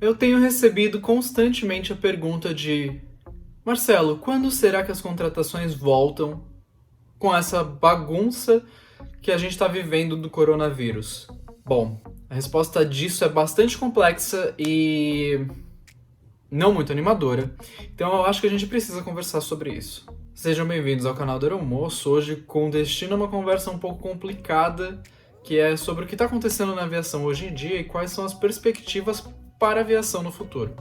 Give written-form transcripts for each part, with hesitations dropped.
Eu tenho recebido constantemente a pergunta de: Marcelo, quando será que as contratações voltam com essa bagunça que a gente está vivendo do coronavírus? Bom, a resposta disso é bastante complexa e não muito animadora, então eu acho que a gente precisa conversar sobre isso. Sejam bem-vindos ao canal do Aeromoço, hoje com destino a uma conversa um pouco complicada, que é sobre o que está acontecendo na aviação hoje em dia e quais são as perspectivas para a aviação no futuro.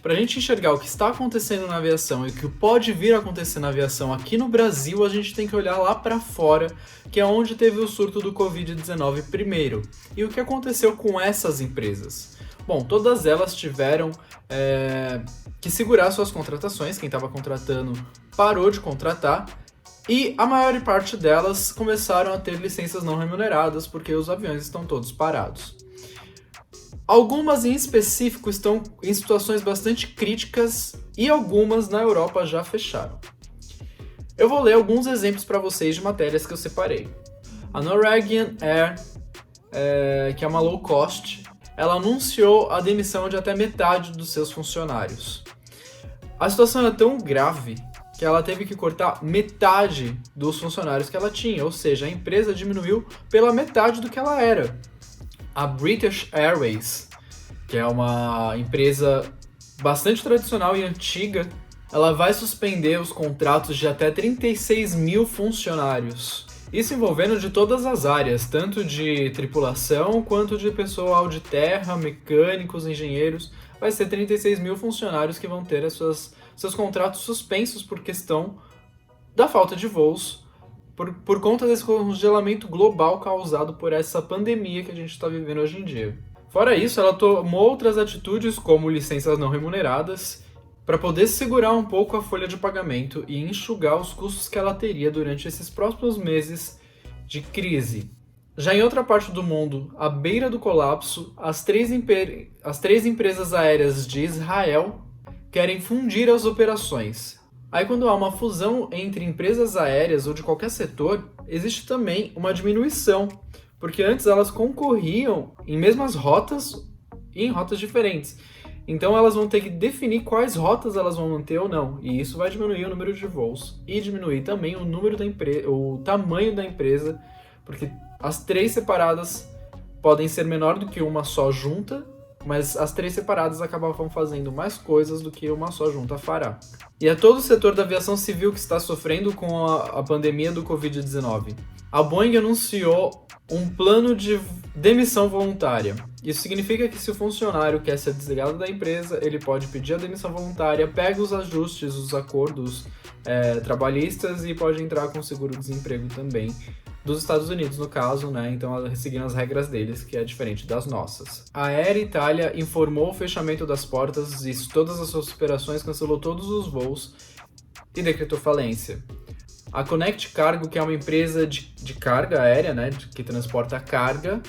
Para a gente enxergar o que está acontecendo na aviação e o que pode vir a acontecer na aviação aqui no Brasil, a gente tem que olhar lá para fora, que é onde teve o surto do Covid-19 primeiro. E o que aconteceu com essas empresas? Bom, todas elas tiveram que segurar suas contratações, quem estava contratando parou de contratar, e a maior parte delas começaram a ter licenças não remuneradas porque os aviões estão todos parados. Algumas em específico estão em situações bastante críticas e algumas na Europa já fecharam. Eu vou ler alguns exemplos para vocês de matérias que eu separei. A Norwegian Air, que é uma low cost, ela anunciou a demissão de até metade dos seus funcionários. A situação é tão grave que ela teve que cortar metade dos funcionários que ela tinha, ou seja, a empresa diminuiu pela metade do que ela era. A British Airways, que é uma empresa bastante tradicional e antiga, ela vai suspender os contratos de até 36 mil funcionários. Isso envolvendo de todas as áreas, tanto de tripulação quanto de pessoal de terra, mecânicos, engenheiros. Vai ser 36 mil funcionários que vão ter seus contratos suspensos por questão da falta de voos, por conta desse congelamento global causado por essa pandemia que a gente está vivendo hoje em dia. Fora isso, ela tomou outras atitudes, como licenças não remuneradas, para poder segurar um pouco a folha de pagamento e enxugar os custos que ela teria durante esses próximos meses de crise. Já em outra parte do mundo, à beira do colapso, as três empresas aéreas de Israel querem fundir as operações. Aí quando há uma fusão entre empresas aéreas ou de qualquer setor, existe também uma diminuição, porque antes elas concorriam em mesmas rotas e em rotas diferentes. Então elas vão ter que definir quais rotas elas vão manter ou não, e isso vai diminuir o número de voos e diminuir também o tamanho da empresa, porque as três separadas podem ser menor do que uma só junta, mas as três separadas acabavam fazendo mais coisas do que uma só junta fará. E é todo o setor da aviação civil que está sofrendo com a pandemia do Covid-19. A Boeing anunciou um plano de demissão voluntária. Isso significa que se o funcionário quer ser desligado da empresa, ele pode pedir a demissão voluntária, pega os ajustes, os acordos trabalhistas e pode entrar com seguro-desemprego também, dos Estados Unidos, no caso, né? Então, seguindo as regras deles, que é diferente das nossas. A Air Italia informou o fechamento das portas e todas as suas operações, cancelou todos os voos e decretou falência. A Connect Cargo, que é uma empresa de carga aérea, né, que transporta carga,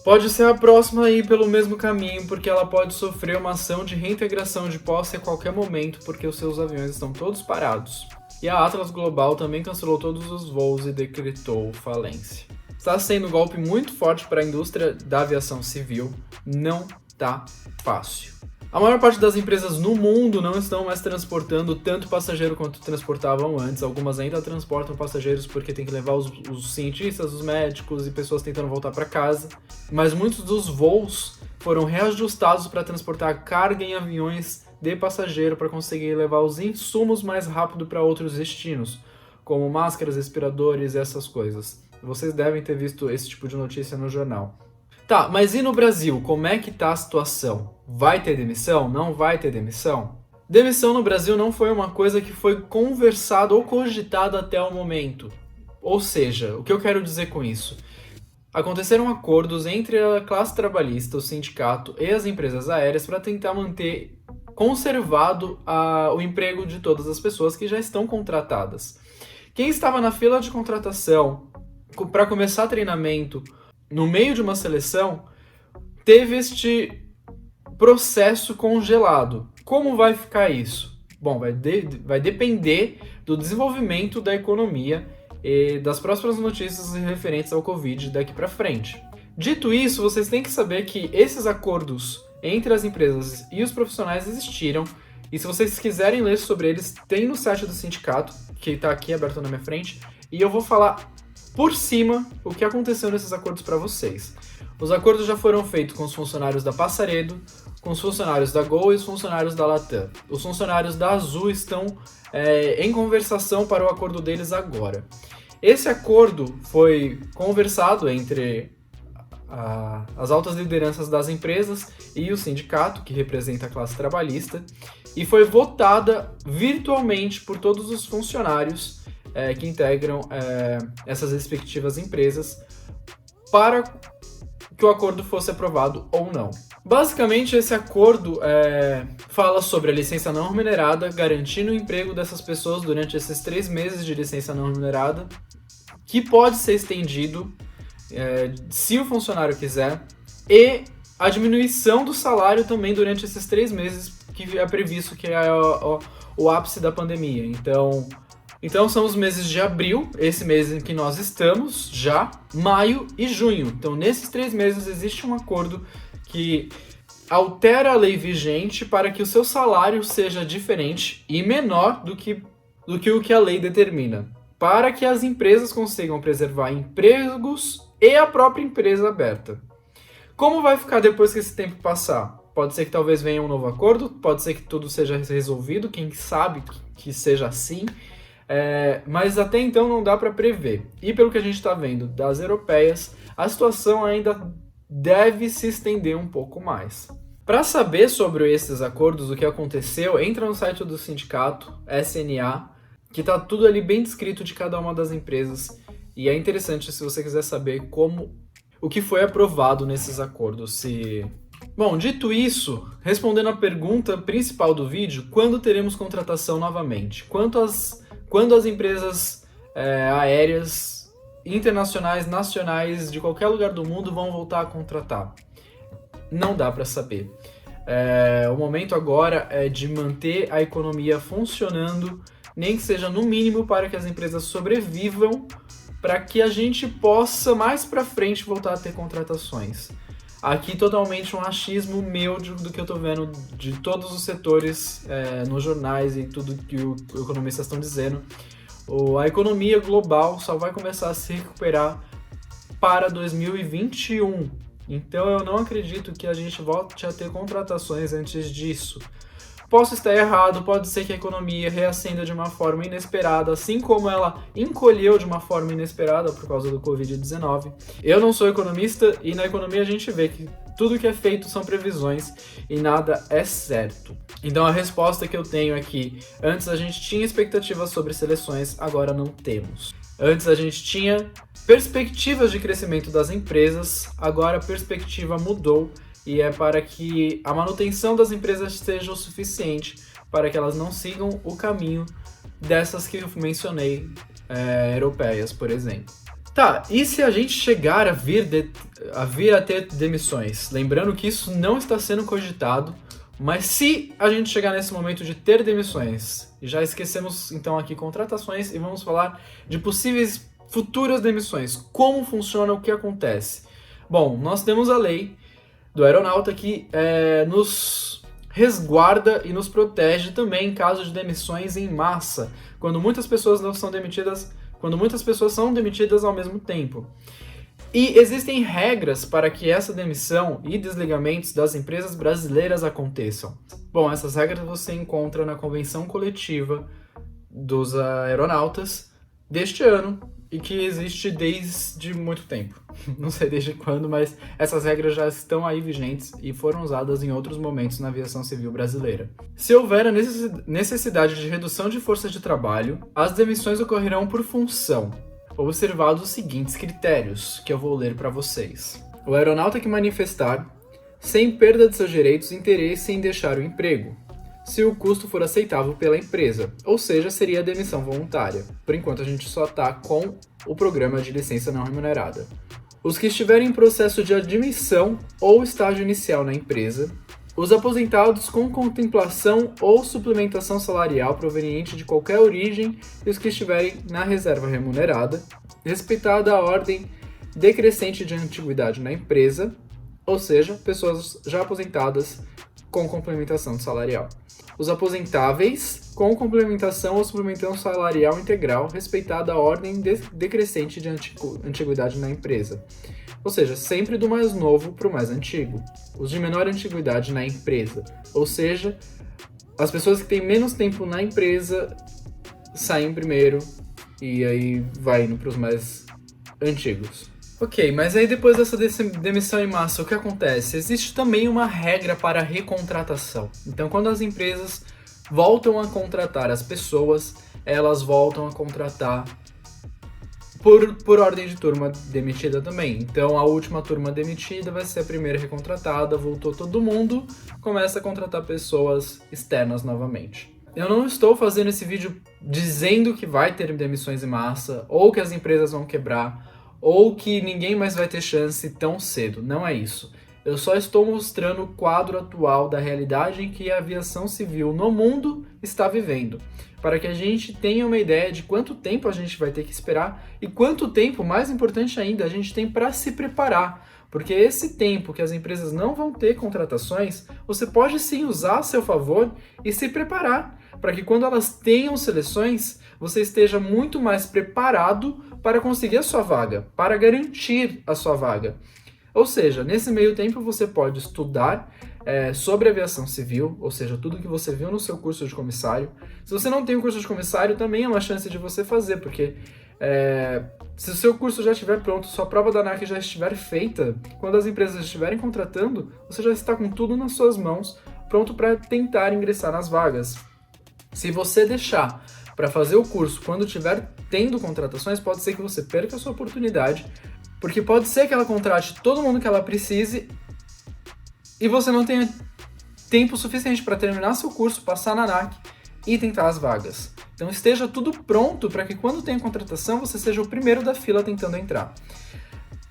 pode ser a próxima a ir pelo mesmo caminho, porque ela pode sofrer uma ação de reintegração de posse a qualquer momento, porque os seus aviões estão todos parados. E a Atlas Global também cancelou todos os voos e decretou falência. Está sendo um golpe muito forte para a indústria da aviação civil, não tá fácil. A maior parte das empresas no mundo não estão mais transportando tanto passageiro quanto transportavam antes. Algumas ainda transportam passageiros porque tem que levar os cientistas, os médicos e pessoas tentando voltar para casa. Mas muitos dos voos foram reajustados para transportar carga em aviões de passageiro para conseguir levar os insumos mais rápido para outros destinos, como máscaras, respiradores e essas coisas. Vocês devem ter visto esse tipo de notícia no jornal. Tá, mas e no Brasil? Como é que tá a situação? Vai ter demissão? Não vai ter demissão? Demissão no Brasil não foi uma coisa que foi conversada ou cogitada até o momento. Ou seja, o que eu quero dizer com isso? Aconteceram acordos entre a classe trabalhista, o sindicato e as empresas aéreas para tentar manter conservado o emprego de todas as pessoas que já estão contratadas. Quem estava na fila de contratação para começar treinamento no meio de uma seleção teve este processo congelado. Como vai ficar isso? Bom, vai depender do desenvolvimento da economia e das próximas notícias referentes ao Covid daqui para frente. Dito isso, vocês têm que saber que esses acordos entre as empresas e os profissionais existiram, e se vocês quiserem ler sobre eles, tem no site do sindicato, que está aqui aberto na minha frente, e eu vou falar por cima o que aconteceu nesses acordos para vocês. Os acordos já foram feitos com os funcionários da Passaredo, com os funcionários da Gol e os funcionários da Latam. Os funcionários da Azul estão em conversação para o acordo deles agora. Esse acordo foi conversado entre as altas lideranças das empresas e o sindicato, que representa a classe trabalhista, e foi votada virtualmente por todos os funcionários que integram essas respectivas empresas para que o acordo fosse aprovado ou não. Basicamente, esse acordo fala sobre a licença não remunerada, garantindo o emprego dessas pessoas durante esses 3 meses de licença não remunerada, que pode ser estendido se o funcionário quiser, e a diminuição do salário também durante esses 3 meses que é previsto, que é o ápice da pandemia. Então são os meses de abril, esse mês em que nós estamos já, maio e junho. Então nesses 3 meses existe um acordo que altera a lei vigente para que o seu salário seja diferente e menor do que o que a lei determina, para que as empresas consigam preservar empregos e a própria empresa aberta. Como vai ficar depois que esse tempo passar? Pode ser que talvez venha um novo acordo, pode ser que tudo seja resolvido, quem sabe que seja assim, mas até então não dá para prever. E pelo que a gente está vendo das europeias, a situação ainda deve se estender um pouco mais. Para saber sobre esses acordos, o que aconteceu, entra no site do sindicato, SNA, que está tudo ali bem descrito de cada uma das empresas. E é interessante se você quiser saber o que foi aprovado nesses acordos. Bom, dito isso, respondendo a pergunta principal do vídeo, quando teremos contratação novamente? Quando as empresas aéreas, internacionais, nacionais, de qualquer lugar do mundo vão voltar a contratar? Não dá para saber. O momento agora é de manter a economia funcionando, nem que seja no mínimo para que as empresas sobrevivam, para que a gente possa mais para frente voltar a ter contratações. Aqui totalmente um achismo meu do que eu tô vendo de todos os setores nos jornais e tudo que os economistas estão dizendo. A economia global só vai começar a se recuperar para 2021. Então eu não acredito que a gente volte a ter contratações antes disso. Posso estar errado, pode ser que a economia reacenda de uma forma inesperada, assim como ela encolheu de uma forma inesperada por causa do Covid-19. Eu não sou economista e na economia a gente vê que tudo que é feito são previsões e nada é certo. Então a resposta que eu tenho é que antes a gente tinha expectativas sobre seleções, agora não temos. Antes a gente tinha perspectivas de crescimento das empresas, agora a perspectiva mudou. E é para que a manutenção das empresas seja o suficiente para que elas não sigam o caminho dessas que eu mencionei, europeias, por exemplo. Tá, e se a gente chegar a vir a ter demissões? Lembrando que isso não está sendo cogitado, mas se a gente chegar nesse momento de ter demissões, e já esquecemos então aqui contratações e vamos falar de possíveis futuras demissões, como funciona, o que acontece? Bom, nós temos a lei do aeronauta que nos resguarda e nos protege também em caso de demissões em massa, quando muitas pessoas não são demitidas, quando muitas pessoas são demitidas ao mesmo tempo. E existem regras para que essa demissão e desligamentos das empresas brasileiras aconteçam. Bom, essas regras você encontra na Convenção Coletiva dos Aeronautas deste ano, e que existe desde muito tempo. Não sei desde quando, mas essas regras já estão aí vigentes e foram usadas em outros momentos na aviação civil brasileira. Se houver a necessidade de redução de força de trabalho, as demissões ocorrerão por função, observados os seguintes critérios, que eu vou ler para vocês. O aeronauta que manifestar, sem perda de seus direitos, interesse em deixar o emprego, se o custo for aceitável pela empresa, ou seja, seria a demissão voluntária. Por enquanto a gente só está com o programa de licença não remunerada. Os que estiverem em processo de admissão ou estágio inicial na empresa, Os aposentados com contemplação ou suplementação salarial proveniente de qualquer origem e os que estiverem na reserva remunerada, respeitada a ordem decrescente de antiguidade na empresa, ou seja, pessoas já aposentadas com complementação salarial. Os aposentáveis com complementação ou suplementação salarial integral, respeitada a ordem decrescente de antiguidade na empresa. Ou seja, sempre do mais novo para o mais antigo. Os de menor antiguidade na empresa. Ou seja, as pessoas que têm menos tempo na empresa saem primeiro e aí vai indo para os mais antigos. Ok, mas aí depois dessa demissão em massa, o que acontece? Existe também uma regra para recontratação. Então, quando as empresas voltam a contratar as pessoas, elas voltam a contratar por ordem de turma demitida também. Então, a última turma demitida vai ser a primeira recontratada, voltou todo mundo, começa a contratar pessoas externas novamente. Eu não estou fazendo esse vídeo dizendo que vai ter demissões em massa, ou que as empresas vão quebrar, ou que ninguém mais vai ter chance tão cedo. Não é isso. Eu só estou mostrando o quadro atual da realidade em que a aviação civil no mundo está vivendo, para que a gente tenha uma ideia de quanto tempo a gente vai ter que esperar e quanto tempo, mais importante ainda, a gente tem para se preparar. Porque esse tempo que as empresas não vão ter contratações, você pode sim usar a seu favor e se preparar, para que quando elas tenham seleções, você esteja muito mais preparado para conseguir a sua vaga, para garantir a sua vaga. Ou seja, nesse meio tempo você pode estudar sobre aviação civil, ou seja, tudo que você viu no seu curso de comissário. Se você não tem o curso de comissário, também é uma chance de você fazer, porque se o seu curso já estiver pronto, sua prova da ANAC já estiver feita, quando as empresas estiverem contratando, você já está com tudo nas suas mãos, pronto para tentar ingressar nas vagas. Se você deixar para fazer o curso quando estiver tendo contratações, pode ser que você perca a sua oportunidade, porque pode ser que ela contrate todo mundo que ela precise e você não tenha tempo suficiente para terminar seu curso, passar na ANAC e tentar as vagas. Então esteja tudo pronto para que quando tem contratação você seja o primeiro da fila tentando entrar.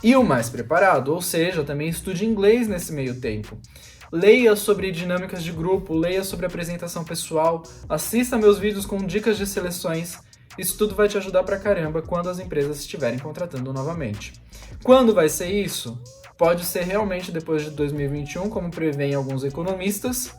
E o mais preparado, ou seja, também estude inglês nesse meio tempo. Leia sobre dinâmicas de grupo, leia sobre apresentação pessoal, assista meus vídeos com dicas de seleções. Isso tudo vai te ajudar pra caramba quando as empresas estiverem contratando novamente. Quando vai ser isso? Pode ser realmente depois de 2021, como prevêem alguns economistas.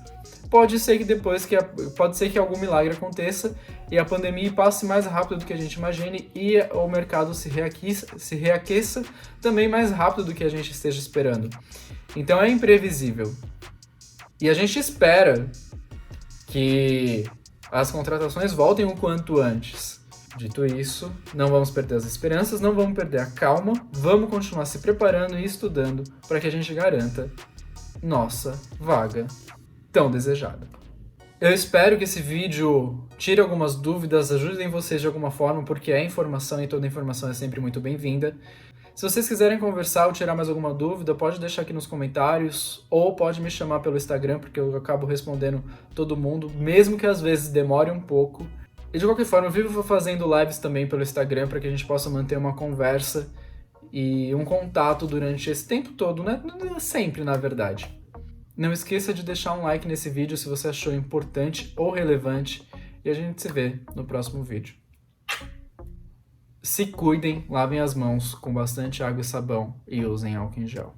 Pode ser que algum milagre aconteça e a pandemia passe mais rápido do que a gente imagine e o mercado se reaqueça também mais rápido do que a gente esteja esperando. Então é imprevisível. E a gente espera que as contratações voltem o quanto antes. Dito isso, não vamos perder as esperanças, não vamos perder a calma, vamos continuar se preparando e estudando para que a gente garanta nossa vaga tão desejada. Eu espero que esse vídeo tire algumas dúvidas, ajudem vocês de alguma forma, porque é informação e toda informação é sempre muito bem-vinda. Se vocês quiserem conversar ou tirar mais alguma dúvida, pode deixar aqui nos comentários ou pode me chamar pelo Instagram, porque eu acabo respondendo todo mundo, mesmo que às vezes demore um pouco. E de qualquer forma, eu vivo fazendo lives também pelo Instagram para que a gente possa manter uma conversa e um contato durante esse tempo todo, né? Sempre, na verdade. Não esqueça de deixar um like nesse vídeo se você achou importante ou relevante e a gente se vê no próximo vídeo. Se cuidem, lavem as mãos com bastante água e sabão e usem álcool em gel.